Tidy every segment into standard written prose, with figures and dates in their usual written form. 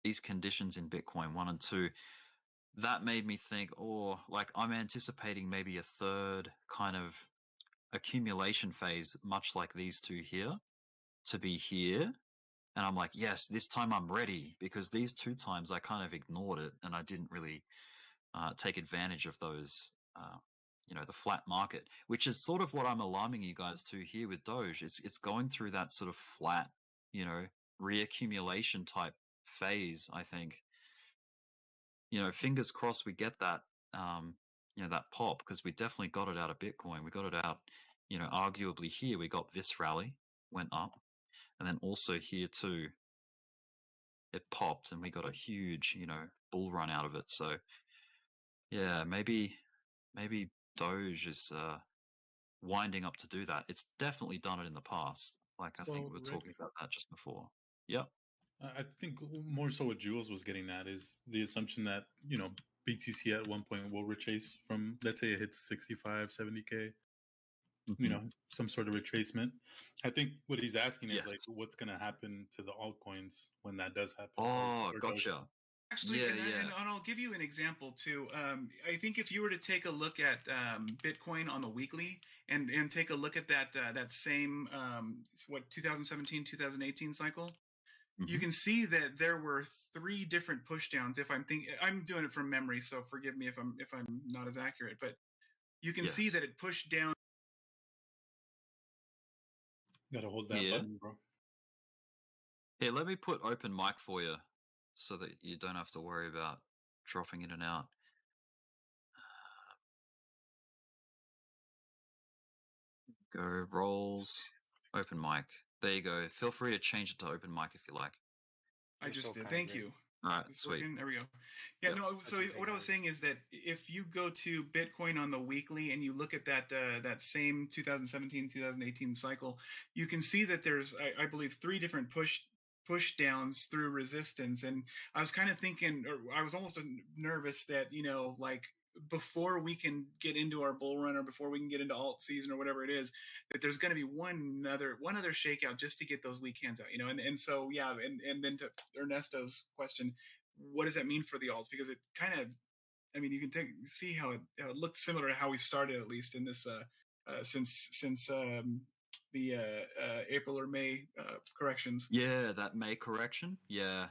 these conditions in Bitcoin 1 and 2, that made me think, like I'm anticipating maybe a third kind of accumulation phase, much like these two here, to be here. And I'm like, yes, this time I'm ready, because these two times I kind of ignored it and I didn't really take advantage of those, the flat market, which is sort of what I'm alarming you guys to here with Doge. It's going through that sort of flat, reaccumulation type phase, I think. Fingers crossed we get that, that pop, because we definitely got it out of Bitcoin. We got it out, arguably here we got this rally, went up, and then also here too, it popped and we got a huge, bull run out of it. So yeah, maybe Doge is winding up to do that. It's definitely done it in the past. Like, I think we were talking about that just before. Yep. I think more so what Jules was getting at is the assumption that, BTC at one point will retrace from, let's say it hits 65, 70K, some sort of retracement. I think what he's asking is like, what's going to happen to the altcoins when that does happen? Oh, gotcha. Actually, and I'll give you an example too. I think if you were to take a look at Bitcoin on the weekly and take a look at that same 2017, 2018 cycle, you can see that there were 3 different pushdowns. If I'm doing it from memory, so forgive me if I'm not as accurate, but you can see that it pushed down. Gotta hold that button, bro. Here, let me put open mic for you so that you don't have to worry about dropping in and out. Go rolls, open mic. There you go. Feel free to change it to open mic if you like. I just did. Thank you. All right, sweet. There we go. Yeah, no. So what I was saying is that if you go to Bitcoin on the weekly and you look at that same 2017, 2018 cycle, you can see that there's, I believe, 3 different push downs through resistance. And I was kind of thinking, or I was almost nervous that, like before we can get into our bull run or before we can get into alt season or whatever it is, that there's going to be one other shakeout just to get those weak hands out, and so, yeah. And then to Ernesto's question, what does that mean for the alts? Because it kind of, you can see how it looked similar to how we started, at least in this, since the April or May corrections. Yeah, that May correction. Yeah.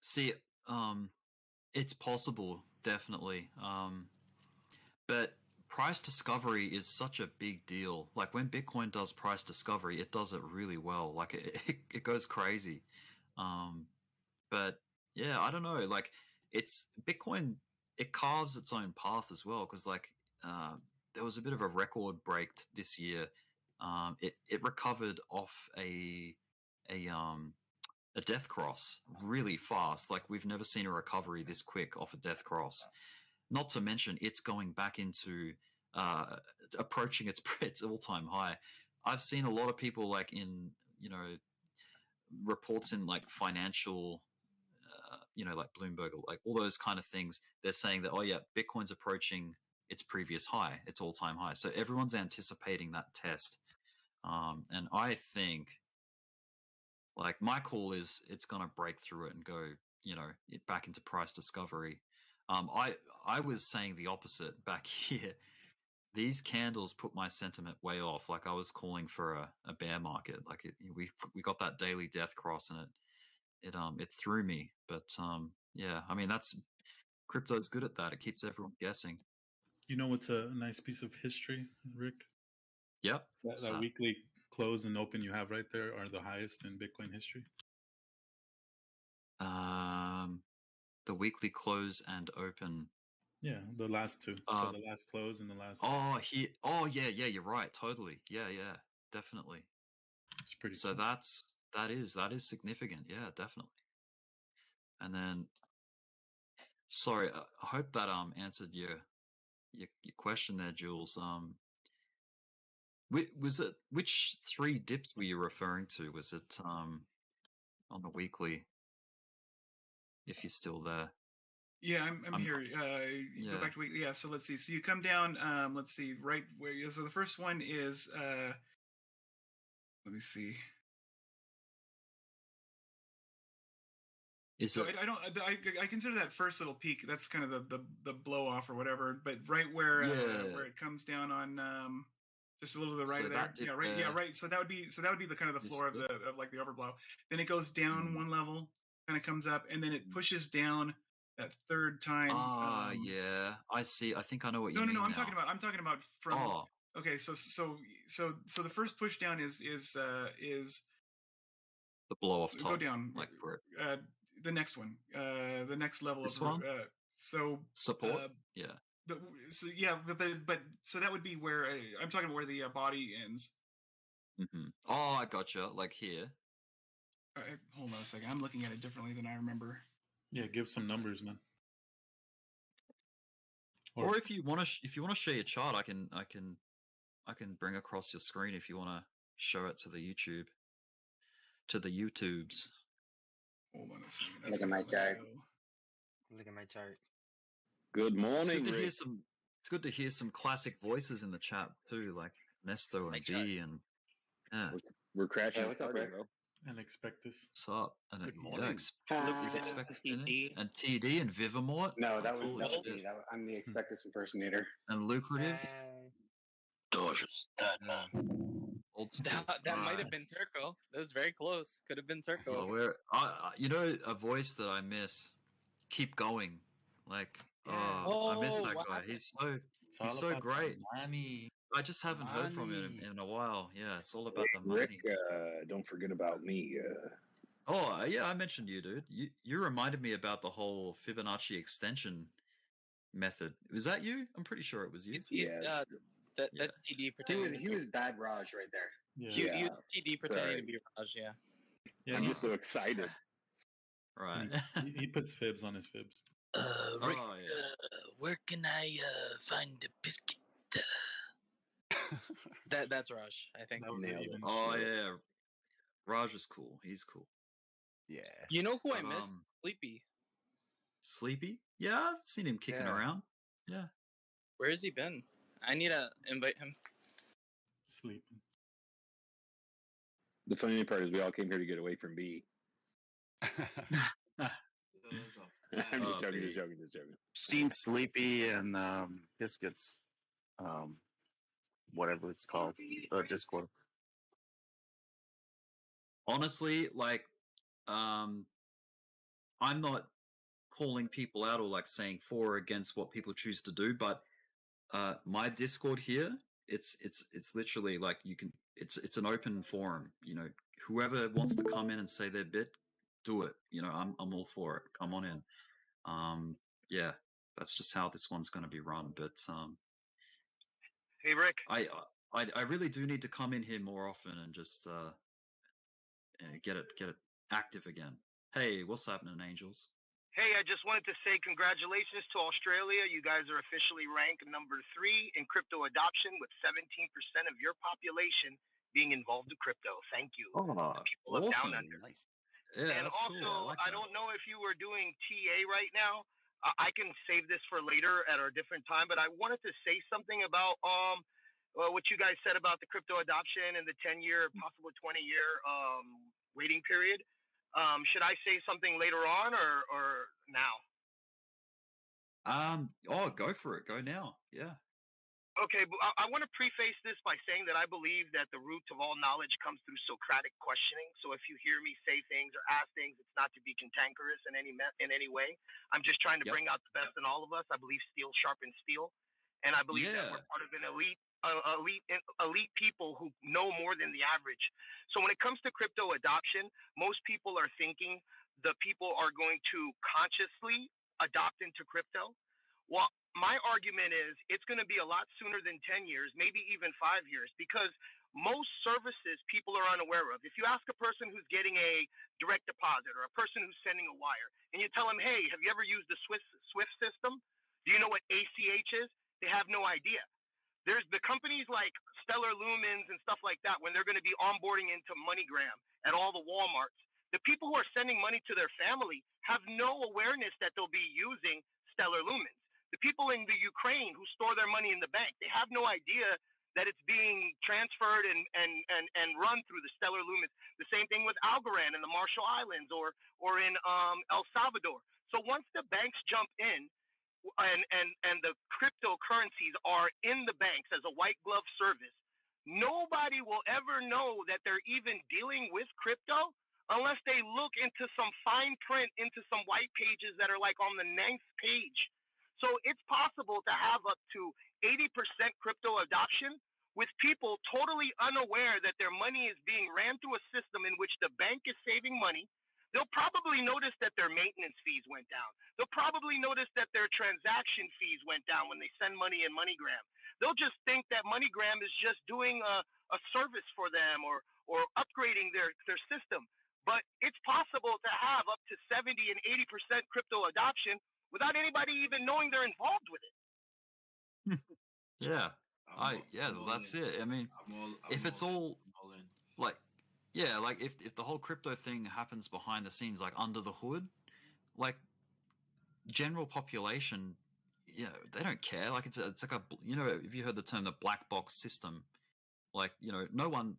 See, it's possible, definitely. But price discovery is such a big deal. Like, when Bitcoin does price discovery, it does it really well. Like, it goes crazy. But yeah, I don't know. Like, it's Bitcoin, it carves its own path as well. Because like, there was a bit of a record break this year. It recovered off a death cross really fast. Like, we've never seen a recovery this quick off a death cross. Not to mention, it's going back into approaching its all-time high. I've seen a lot of people, like, in reports in like financial, like Bloomberg or like all those kind of things. They're saying that, oh yeah, Bitcoin's approaching its previous high, its all-time high. So everyone's anticipating that test. And I think, like, my call is it's going to break through it and go, back into price discovery. I was saying the opposite back here. These candles put my sentiment way off. Like, I was calling for a bear market. Like, we got that daily death cross and it threw me. But yeah, that's crypto's good at that. It keeps everyone guessing. You know what's a nice piece of history, Rick? Yep. That weekly close and open you have right there are the highest in Bitcoin history. The weekly close and open. Yeah, the last 2. So the last close and the last. Oh, here. Oh, yeah. You're right. Totally. Yeah. Definitely. It's pretty. So cool. that is significant. Yeah, definitely. And then, sorry, I hope that answered your question there, Jules. Was it, which 3 dips were you referring to? Was it on the weekly? If you're still there. Yeah, I'm here. Go back to weekly. Yeah, so let's see. So you come down. Let's see, right where. So the first one is. Let me see. Is So it? I consider that first little peak. That's kind of the blow off or whatever. But right where it comes down on just a little to the right So of there. that dip Yeah, right. Yeah, right. So that would be the kind of the This floor of dip? like the overblow. Then it goes down one level, kind of comes up, and then it pushes down that third time. Yeah, I see. I think I know what you No, mean I'm now. talking about from. Oh, Okay, so the first push down is the blow off go top, down like where the next one, the next level This of one? so support. Yeah. but so yeah, but so that would be where I'm talking about where the body ends. Oh, I gotcha. Like here. Hold on a second. I'm looking at it differently than I remember. Yeah, give some numbers, man. Or if you want to share your chart, I can bring across your screen if you want to show it to the YouTubes. Hold on a second. Look at my chart. Look at my chart. Good It's morning, good to hear Rick. some. It's good to hear some classic voices in the chat too, like Nesto and B and yeah. We're crashing. Hey, what's up, party, Rick? bro. And expect this. What's up? And Good morning. TD and TD and Vivamort. No, that was Holy me. shit. I'm the Expectus impersonator. And lucrative. Old school. That might Right. have been Turco. That was very close. Could have been Turco. Well, you know, a voice that I miss. Keep going. Like, I miss that wow. guy. He's all so about great. the money. I just haven't heard from him in a while. Yeah, it's all about the money. Rick, don't forget about me. Oh, yeah, I mentioned you, dude. You reminded me about the whole Fibonacci extension method. Was that you? I'm pretty sure it was you. Yeah. That's TD pretending. He was bad Raj right there. Yeah. He was TD pretending Sorry. to be Raj. Yeah. Yeah, I'm he, just so excited. Right. he puts fibs on his fibs. Rick, Oh, yeah. where can I find a biscuit? That's Raj, I think. That was Nailed even. it. Oh, yeah. Raj is cool. He's cool. Yeah. You know who I But, miss? Sleepy. Sleepy? Yeah, I've seen him kicking Yeah. around. Yeah. Where has he been? I need to invite him. Sleeping. The funny part is we all came here to get away from B. I'm just Oh, joking, B. just joking. Seen Sleepy and Biscuits, whatever it's called, Discord. Honestly, like, I'm not calling people out or like saying for or against what people choose to do, but my Discord here, it's literally like it's an open forum. You know, whoever wants to come in and say their bit, do it. You know, I'm all for it. Come on in. Yeah, that's just how this one's going to be run. But Hey, Rick. I really do need to come in here more often and just get it active again. Hey, what's happening, Angels? Hey, I just wanted to say congratulations to Australia. You guys are officially ranked number 3 in crypto adoption with 17% of your population being involved in crypto. Thank you. Oh, People of Down awesome. Under. Nice. Yeah, And that's also, cool. I like that. don't know if you were doing TA right now. I can save this for later at a different time, but I wanted to say something about what you guys said about the crypto adoption and the 10-year, possible 20-year waiting period. Should I say something later on or now? Go for it. Go now. Yeah. Okay, but I want to preface this by saying that I believe that the root of all knowledge comes through Socratic questioning. So if you hear me say things or ask things, it's not to be cantankerous in any way. I'm just trying to bring out the best in all of us. I believe steel sharpens steel, and I believe that we're part of an elite people who know more than the average. So when it comes to crypto adoption, most people are thinking the people are going to consciously adopt into crypto. Well, my argument is it's going to be a lot sooner than 10 years, maybe even 5 years, because most services people are unaware of. If you ask a person who's getting a direct deposit or a person who's sending a wire, and you tell them, hey, have you ever used the Swift system? Do you know what ACH is? They have no idea. There's the companies like Stellar Lumens and stuff like that, when they're going to be onboarding into MoneyGram at all the Walmarts, the people who are sending money to their family have no awareness that they'll be using Stellar Lumens. The people in the Ukraine who store their money in the bank, they have no idea that it's being transferred and run through the stellar lumens. The same thing with Algorand in the Marshall Islands or in El Salvador. So once the banks jump in and the cryptocurrencies are in the banks as a white glove service, nobody will ever know that they're even dealing with crypto unless they look into some fine print, into some white pages that are like on the 9th page. So it's possible to have up to 80% crypto adoption with people totally unaware that their money is being ran through a system in which the bank is saving money. They'll probably notice that their maintenance fees went down. They'll probably notice that their transaction fees went down when they send money in MoneyGram. They'll just think that MoneyGram is just doing a service for them or upgrading their system. But it's possible to have up to 70 and 80% crypto adoption without anybody even knowing they're involved with it. Yeah. That's it. I mean, if it's all like, yeah, like if the whole crypto thing happens behind the scenes, like under the hood, like general population, yeah, they don't care. Like it's like a, you know, if you heard the term the black box system, like, you know, no one,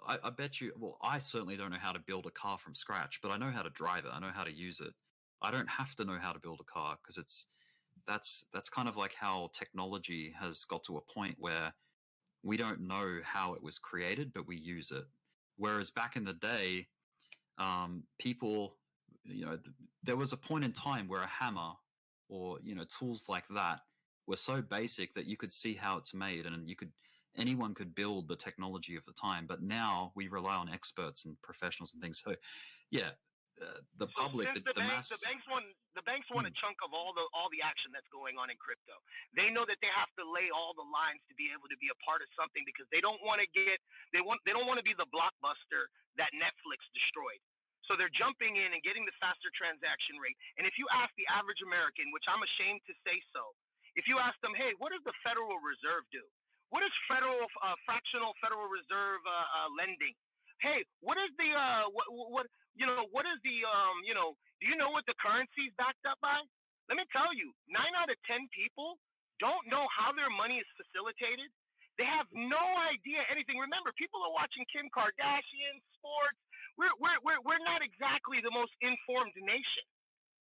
I bet you, well, I certainly don't know how to build a car from scratch, but I know how to drive it. I know how to use it. I don't have to know how to build a car because that's kind of like how technology has got to a point where we don't know how it was created, but we use it. Whereas back in the day, people, you know, there was a point in time where a hammer or, you know, tools like that were so basic that you could see how it's made and anyone could build the technology of the time. But now we rely on experts and professionals and things. So, yeah, the public, the banks want a chunk of all the action that's going on in crypto. They know that they have to lay all the lines to be able to be a part of something because they don't want to they don't want to be the blockbuster that Netflix destroyed. So they're jumping in and getting the faster transaction rate. And if you ask the average American, which I'm ashamed to say so, if you ask them, hey, what does the Federal Reserve do? What is fractional Federal Reserve lending? Hey, what is the what what is the do you know what the currency is backed up by? Let me tell you, 9 out of 10 people don't know how their money is facilitated. They have no idea anything. Remember, people are watching Kim Kardashian, sports. We're not exactly the most informed nation.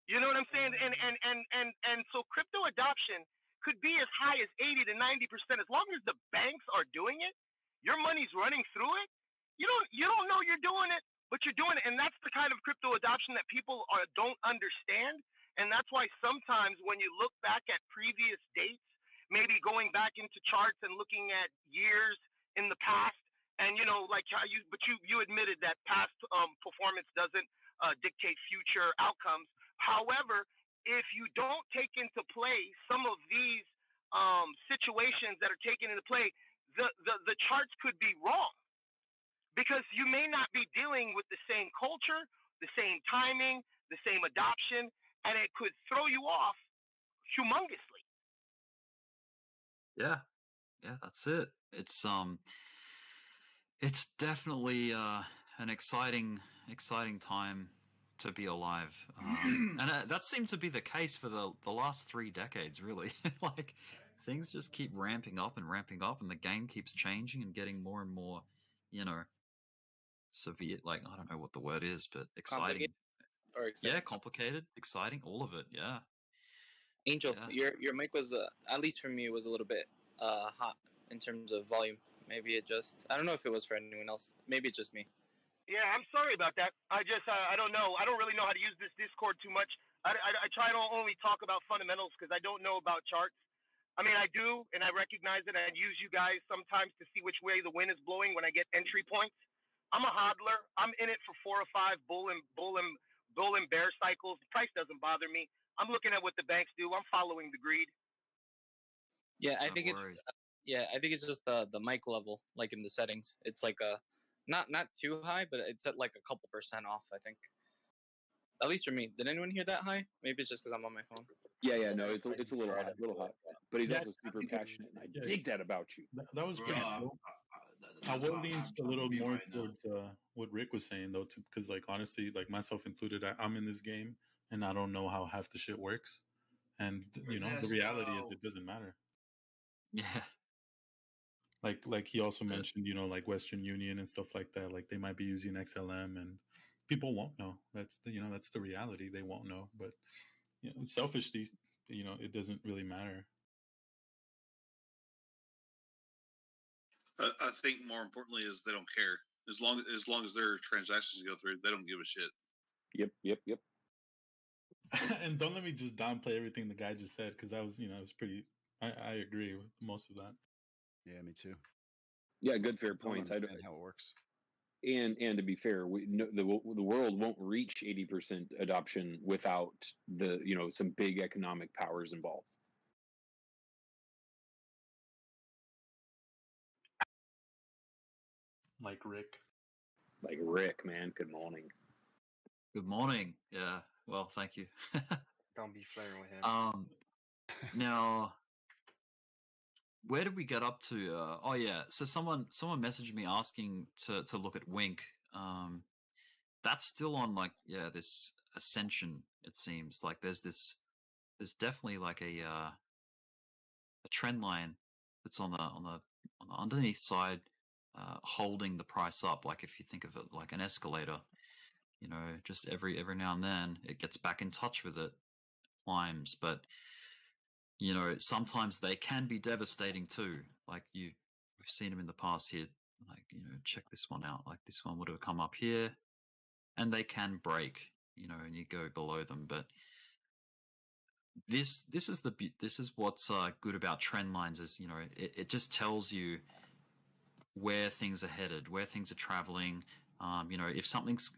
You know what I'm saying? And so crypto adoption could be as high as 80 to 90%. As long as the banks are doing it, your money's running through it. You don't know you're doing it, but you're doing it, and that's the kind of crypto adoption that people don't understand. And that's why sometimes when you look back at previous dates, maybe going back into charts and looking at years in the past, and like how you admitted that past performance doesn't dictate future outcomes. However, if you don't take into play some of these situations that are taken into play, the charts could be wrong because you may not be dealing with the same culture, the same timing, the same adoption, and it could throw you off humongously. Yeah, that's it. It's definitely an exciting time to be alive, and that seemed to be the case for the last 3 decades, really. Like things just keep ramping up, and the game keeps changing and getting more and more, severe. Like I don't know what the word is, but exciting. Or exciting. Yeah, complicated, exciting, all of it. Yeah. Angel, Yeah. your mic was at least for me it was a little bit hot in terms of volume. Maybe it just I don't know if it was for anyone else. Maybe it's just me. Yeah, I'm sorry about that. I just I don't know. I don't really know how to use this Discord too much. I try to only talk about fundamentals because I don't know about charts. I mean, I do, and I recognize it. I use you guys sometimes to see which way the wind is blowing when I get entry points. I'm a hodler. I'm in it for 4 or 5 bull and bear cycles. The price doesn't bother me. I'm looking at what the banks do. I'm following the greed. Yeah, I think it's just the mic level, like in the settings. It's like not too high, but it's at like a couple % off, I think. At least for me. Did anyone hear that high? Maybe it's just because I'm on my phone. Yeah, no, it's a little hot, but he's also super passionate, and I dig that about you. That was pretty cool. I will lean a little more towards what Rick was saying, though, because, like, honestly, like myself included, I'm in this game, and I don't know how half the shit works. And, the reality is it doesn't matter. Yeah. Like he also mentioned, like Western Union and stuff like that. Like they might be using XLM, and people won't know. That's the reality. They won't know. But selfishly, it doesn't really matter. I think more importantly is they don't care. As long as their transactions go through, they don't give a shit. Yep. And don't let me just downplay everything the guy just said, because that was, it was pretty. I agree with most of that. Yeah, me too. Yeah, good fair points. I don't understand how it works. And to be fair, the world won't reach 80% adoption without some big economic powers involved. Like Rick, man. Good morning. Good morning. Yeah. Well, thank you. Don't be flirting with him. Now, where did we get up to? Oh yeah. So someone messaged me asking to look at Wink. That's still on this ascension. It seems like there's definitely like a trend line that's on the underneath side, holding the price up. Like if you think of it like an escalator, just every now and then it gets back in touch with it, climbs, but sometimes they can be devastating too. Like we've seen them in the past here. Like check this one out. Like this one would have come up here, and they can break. And you go below them, but this is what's good about trend lines is it just tells you where things are headed, where things are traveling. If something's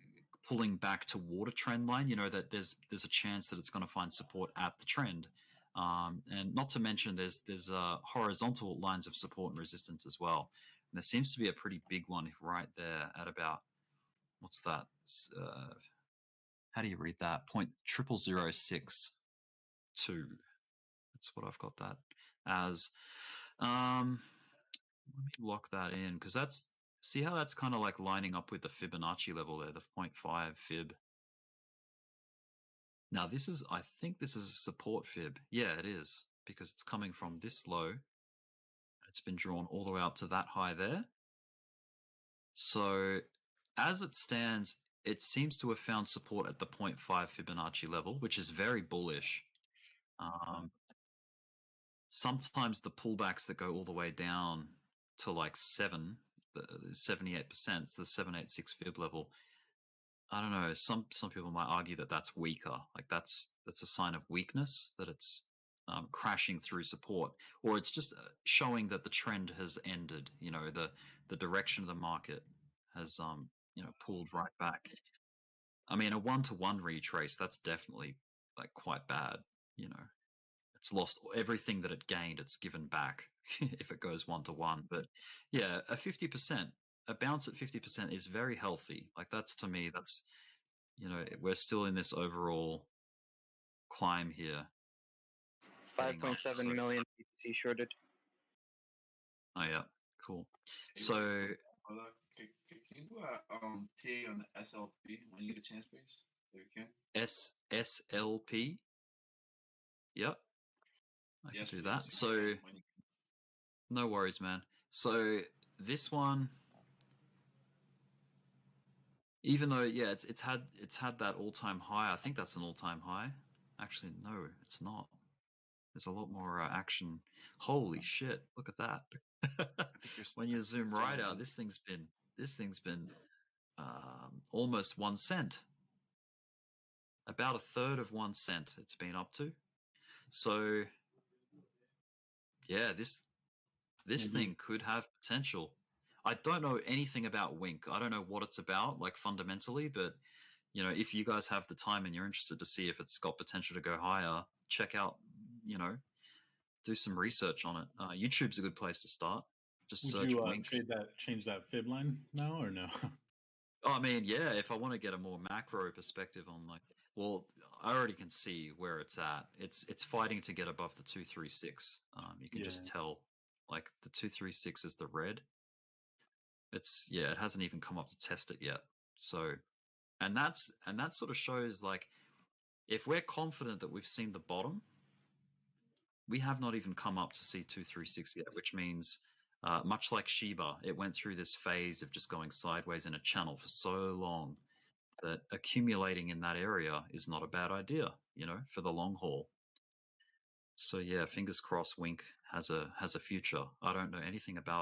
pulling back toward a trend line, that there's a chance that it's going to find support at the trend. And not to mention there's horizontal lines of support and resistance as well. And there seems to be a pretty big one right there at about, what's that? How do you read that? 0.0062. That's what I've got that as. Let me lock that in, because see how that's kind of like lining up with the Fibonacci level there, the 0.5 fib. Now I think this is a support fib. Yeah, it is, because it's coming from this low. It's been drawn all the way up to that high there. So as it stands, it seems to have found support at the 0.5 Fibonacci level, which is very bullish. Sometimes the pullbacks that go all the way down to like 78%, the 786 fib level, I don't know. Some people might argue that that's weaker. Like that's a sign of weakness, that it's crashing through support, or it's just showing that the trend has ended. The direction of the market has pulled right back. I mean, a 1-to-1 retrace, that's definitely like quite bad. It's lost everything that it gained. It's given back if it goes 1-to-1. But yeah, a bounce at 50% is very healthy. Like to me, that's, we're still in this overall climb here. 5.7 million BTC shorted. Oh yeah, cool. So can you do a TA on the SLP when you get a chance, please? If you can. SLP. Yep. I can do that. Please. So no worries, man. So this one, even though it's had that all-time high, I think that's an all-time high. Actually, no, it's not. There's a lot more action. Holy shit! Look at that. When you zoom right out, this thing's been almost 1 cent. About a third of 1 cent it's been up to. So yeah, this thing could have potential. I don't know anything about Wink. I don't know what it's about, like fundamentally, but if you guys have the time and you're interested to see if it's got potential to go higher, check out, do some research on it. YouTube's a good place to start. Just Would search you Wink. change that fib line now or no? Oh, I mean, yeah, if I want to get a more macro perspective on I already can see where it's at. It's fighting to get above the 236. You can just tell, like the 236 is the red. It hasn't even come up to test it yet. So, and that sort of shows, like, if we're confident that we've seen the bottom, we have not even come up to see 236 yet, which means Much like Shiba, it went through this phase of just going sideways in a channel for so long that accumulating in that area is not a bad idea, for the long haul. So yeah, fingers crossed Wink has a future. I don't know anything about